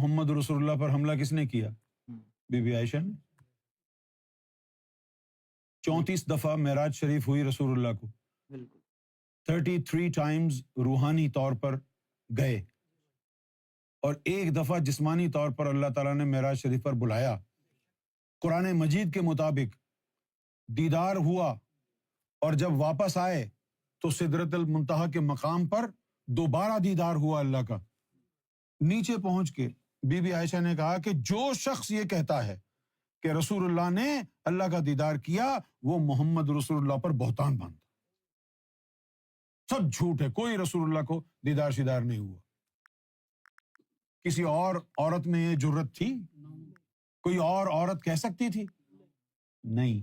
محمد رسول اللہ پر حملہ کس نے کیا؟ بی بی عائشہ نے۔ 34 دفعہ معراج شریف ہوئی رسول اللہ کو، 33 ٹائمز روحانی طور پر گئے، اور ایک دفعہ جسمانی طور پر اللہ تعالیٰ نے معراج شریف پر بلایا۔ قرآن مجید کے مطابق دیدار ہوا، اور جب واپس آئے تو سدرۃ المنتہا کے مقام پر دوبارہ دیدار ہوا اللہ کا۔ نیچے پہنچ کے بی بی عائشہ نے کہا کہ جو شخص یہ کہتا ہے کہ رسول اللہ نے اللہ کا دیدار کیا، وہ محمد رسول اللہ پر بہتان باندھتا، سب جھوٹ ہے، کوئی رسول اللہ کو دیدار شدار نہیں ہوا۔ کسی اور عورت میں یہ جرت تھی؟ کوئی اور عورت کہہ سکتی تھی؟ نہیں۔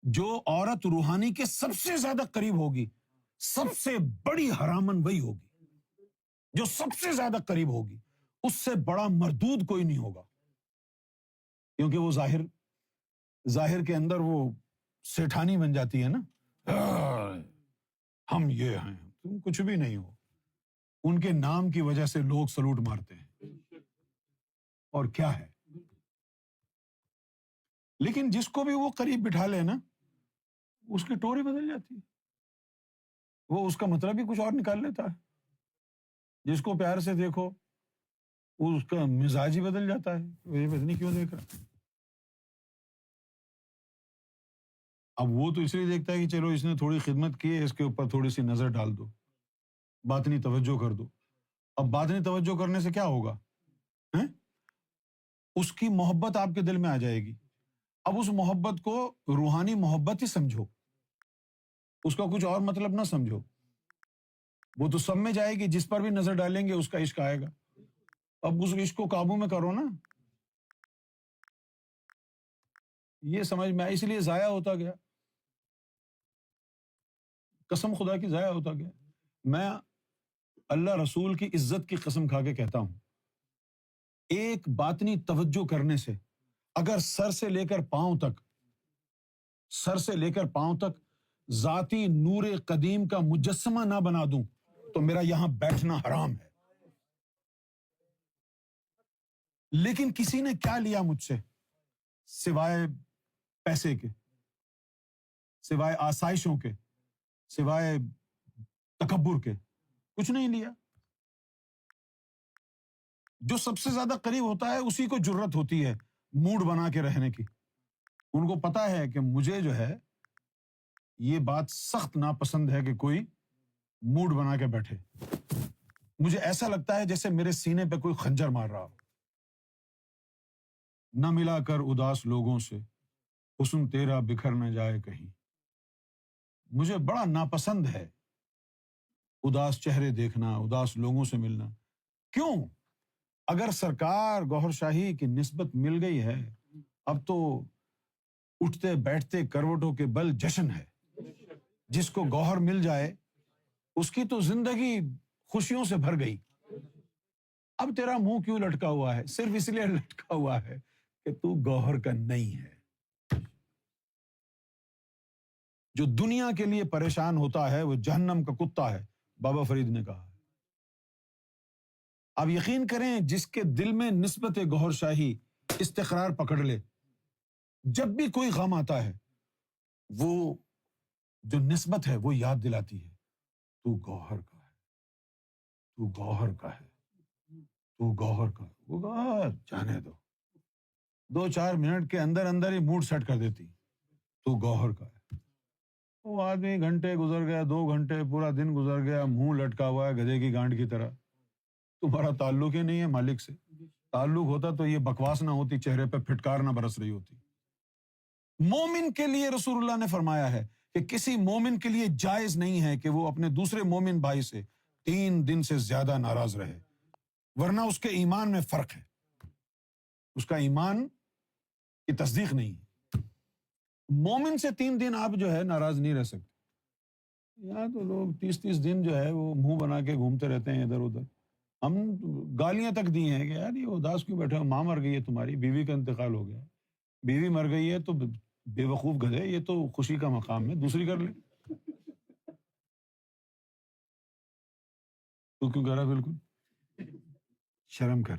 جو عورت روحانی کے سب سے زیادہ قریب ہوگی، سب سے بڑی حرامن وہی ہوگی جو سب سے زیادہ قریب ہوگی، اس سے بڑا مردود کوئی نہیں ہوگا، کیونکہ وہ ظاہر کے اندر وہ سیٹھانی بن جاتی ہے نا، ہم یہ ہیں، تم کچھ بھی نہیں ہو۔ ان کے نام کی وجہ سے لوگ سلوٹ مارتے ہیں، اور کیا ہے۔ لیکن جس کو بھی وہ قریب بٹھا لے نا، اس کی ٹوری بدل جاتی ہے، وہ اس کا مطلب ہی کچھ اور نکال لیتا ہے۔ جس کو پیار سے دیکھو، اس کا مزاج ہی بدل جاتا ہے، یہ پتہ نہیں کیوں دیکھ رہا۔ اب وہ تو اس لیے دیکھتا ہے کہ چلو اس نے تھوڑی خدمت کی ہے، اس کے اوپر تھوڑی سی نظر ڈال دو، باطنی توجہ کر دو۔ اب باطنی توجہ کرنے سے کیا ہوگا؟ اس کی محبت آپ کے دل میں آ جائے گی۔ اب اس محبت کو روحانی محبت ہی سمجھو، اس کا کچھ اور مطلب نہ سمجھو۔ وہ تو سب میں جائے گی، جس پر بھی نظر ڈالیں گے اس کا عشق آئے گا۔ اب اس عشق کو قابو میں کرو نا، یہ سمجھ میں اس لیے ضائع ہوتا گیا، قسم خدا کی ضائع ہوتا گیا۔ میں اللہ رسول کی عزت کی قسم کھا کے کہتا ہوں، ایک باطنی توجہ کرنے سے اگر سر سے لے کر پاؤں تک ذاتی نور قدیم کا مجسمہ نہ بنا دوں تو میرا یہاں بیٹھنا حرام ہے۔ لیکن کسی نے کیا لیا مجھ سے سوائے پیسے کے، سوائے آسائشوں کے، سوائے تکبر کے؟ کچھ نہیں لیا۔ جو سب سے زیادہ قریب ہوتا ہے اسی کو جرت ہوتی ہے موڈ بنا کے رہنے کی۔ ان کو پتا ہے کہ مجھے جو ہے یہ بات سخت ناپسند ہے کہ کوئی موڈ بنا کے بیٹھے۔ مجھے ایسا لگتا ہے جیسے میرے سینے پہ کوئی خنجر مار رہا ہو۔ نہ ملا کر اداس لوگوں سے، حسن تیرا بکھر نہ جائے کہیں۔ مجھے بڑا ناپسند ہے اداس چہرے دیکھنا، اداس لوگوں سے ملنا۔ کیوں؟ اگر سرکار گوہر شاہی کی نسبت مل گئی ہے، اب تو اٹھتے بیٹھتے کروٹوں کے بل جشن ہے۔ جس کو گوہر مل جائے اس کی تو زندگی خوشیوں سے بھر گئی۔ اب تیرا منہ کیوں لٹکا ہوا ہے؟ صرف اس لیے لٹکا ہوا ہے کہ تو گوہر کا نہیں ہے۔ جو دنیا کے لیے پریشان ہوتا ہے وہ جہنم کا کتا ہے، بابا فرید نے کہا۔ آپ یقین کریں، جس کے دل میں نسبت گوہر شاہی استقرار پکڑ لے، جب بھی کوئی غم آتا ہے وہ جو نسبت ہے وہ یاد دلاتی ہے، تو گوہر کا ہے، تو گوہر کا ہے، تو گوہر کا ہے۔ وہ کہا جانے دو، 2-4 منٹ کے اندر اندر ہی موڈ سیٹ کر دیتی، تو گوہر کا ہے۔ وہ آدمی گھنٹے گزر گیا، 2 گھنٹے، پورا دن گزر گیا، منہ لٹکا ہوا ہے گدھے کی گانٹ کی طرح۔ تمہارا تعلق ہی نہیں ہے مالک سے۔ تعلق ہوتا تو یہ بکواس نہ ہوتی، چہرے پہ پھٹکار نہ برس رہی ہوتی۔ مومن کے لیے رسول اللہ نے فرمایا ہے کہ کسی مومن کے لیے جائز نہیں ہے کہ وہ اپنے دوسرے مومن بھائی سے 3 دن سے زیادہ ناراض رہے، ورنہ اس کے ایمان میں فرق ہے، اس کا ایمان کی تصدیق نہیں ہے۔ مومن سے 3 دن آپ جو ہے ناراض نہیں رہ سکتے۔ یہاں تو لوگ 30 دن جو ہے وہ منہ بنا کے گھومتے رہتے ہیں ادھر ادھر۔ ہم گالیاں تک دی ہیں کہ یار یہ اداس کیوں بیٹھے ہو، ماں مر گئی ہے تمہاری، بیوی کا انتقال ہو گیا، بیوی مر گئی ہے تو بے وقوف گدھے، یہ تو خوشی کا مقام ہے، دوسری کر لے۔ تو کیوں کہہ رہا بالکل شرم کر.